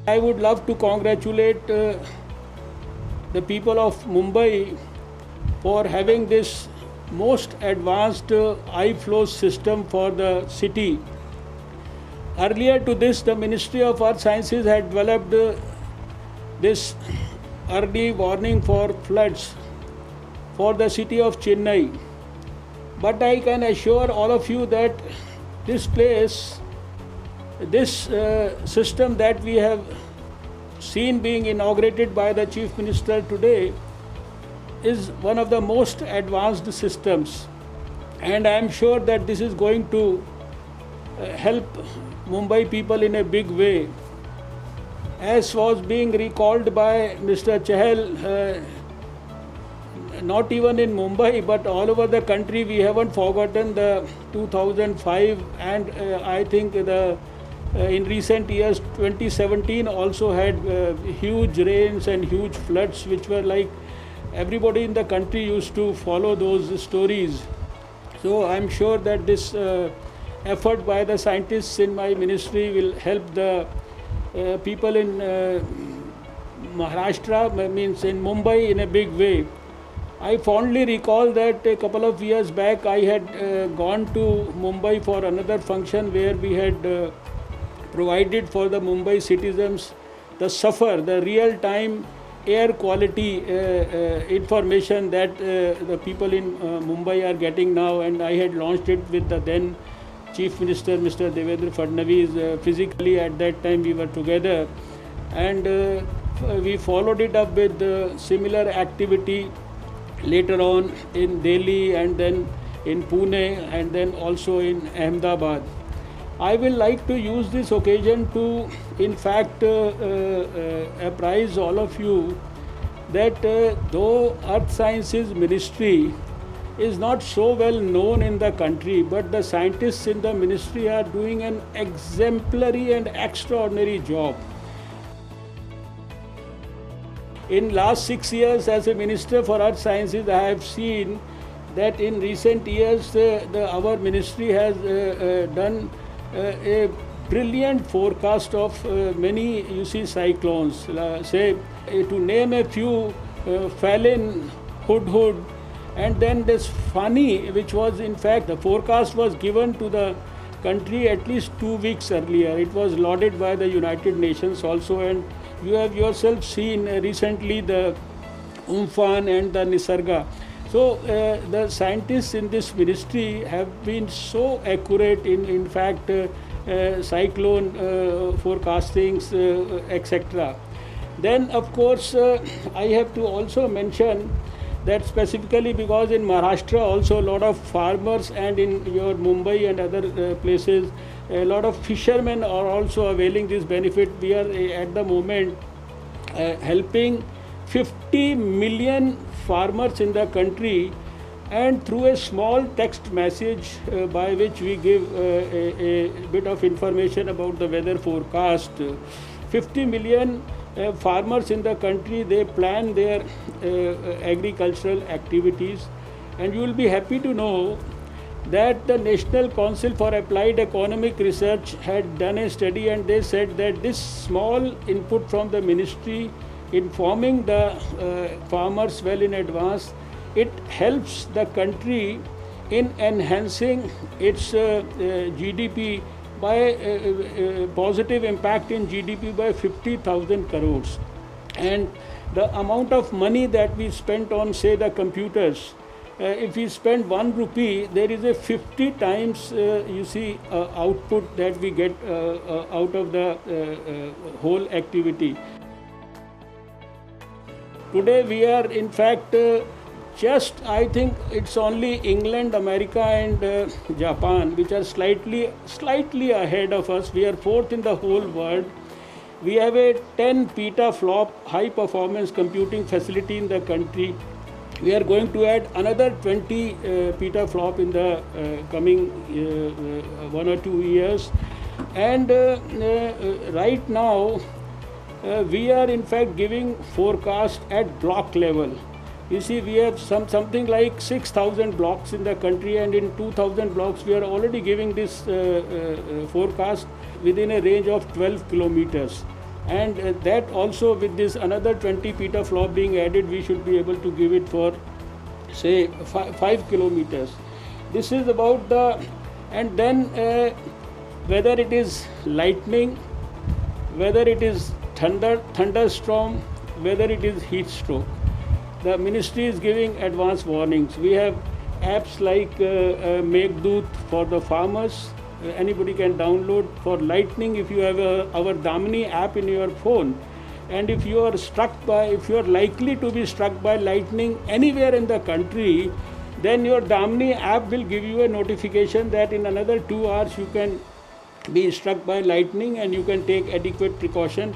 I would love to congratulate the people of Mumbai for having this most advanced I-flow system for the city. Earlier to this, the Ministry of Earth Sciences had developed this early warning for floods for the city of Chennai. But I can assure all of you that this place, this system that we have seen being inaugurated by the Chief Minister today is one of the most advanced systems, and I am sure that this is going to help Mumbai people in a big way. As was being recalled by Mr. Chahal, not even in Mumbai but all over the country, we haven't forgotten the 2005 and I think the in recent years 2017 also had huge rains and huge floods, which were like everybody in the country used to follow those stories. So I'm sure that this effort by the scientists in my ministry will help the people in Maharashtra, means in Mumbai, in a big way. I fondly recall that a couple of years back I had gone to Mumbai for another function where we had provided for the Mumbai citizens the SAFAR, the real-time air quality information that the people in Mumbai are getting now, and I had launched it with the then Chief Minister Mr. Devendra Fadnavis. Physically at that time we were together, and we followed it up with similar activity later on in Delhi and then in Pune and then also in Ahmedabad. I will like to use this occasion to in fact apprise all of you that though Earth Sciences Ministry is not so well known in the country, but the scientists in the ministry are doing an exemplary and extraordinary job. In last 6 years as a Minister for Earth Sciences, I have seen that in recent years our ministry has done a brilliant forecast of many, you see, cyclones. Say, to name a few, Falin, Hudhud, and then this Fani, which was in fact, the forecast was given to the country at least 2 weeks earlier. It was lauded by the United Nations also, and you have yourself seen recently the Umphan and the Nisarga. So the scientists in this ministry have been so accurate in fact cyclone forecastings, etc. Then of course I have to also mention that specifically because in Maharashtra also a lot of farmers, and in your Mumbai and other places a lot of fishermen are also availing this benefit. We are at the moment helping 50 million farmers in the country, and through a small text message by which we give a bit of information about the weather forecast. 50 million farmers in the country, they plan their agricultural activities, and you will be happy to know that the National Council for Applied Economic Research had done a study, and they said that this small input from the ministry informing the farmers well in advance, it helps the country in enhancing its GDP by positive impact in GDP by 50,000 crores. And the amount of money that we spent on, say, the computers, if we spend 1 rupee, there is a 50 times, you see, output that we get out of the whole activity. Today we are in fact just, I think it's only England, America and Japan which are slightly ahead of us. We are fourth in the whole world. We have a 10 petaflop high performance computing facility in the country. We are going to add another 20 petaflop in the coming 1 or 2 years. And right now we are in fact giving forecast at block level. You see, we have something like 6,000 blocks in the country, and in 2,000 blocks we are already giving this forecast within a range of 12 kilometers. and that also with this another 20 petaflop being added, we should be able to give it for say 5 kilometers. This is about the, and then whether it is lightning, whether it is thunderstorm, whether it is heat stroke, the ministry is giving advance warnings. We have apps like Meghdoot for the farmers. Anybody can download. For lightning, if you have our Damini app in your phone, and if you are if you are likely to be struck by lightning anywhere in the country, then your Damini app will give you a notification that in another 2 hours you can be struck by lightning and you can take adequate precaution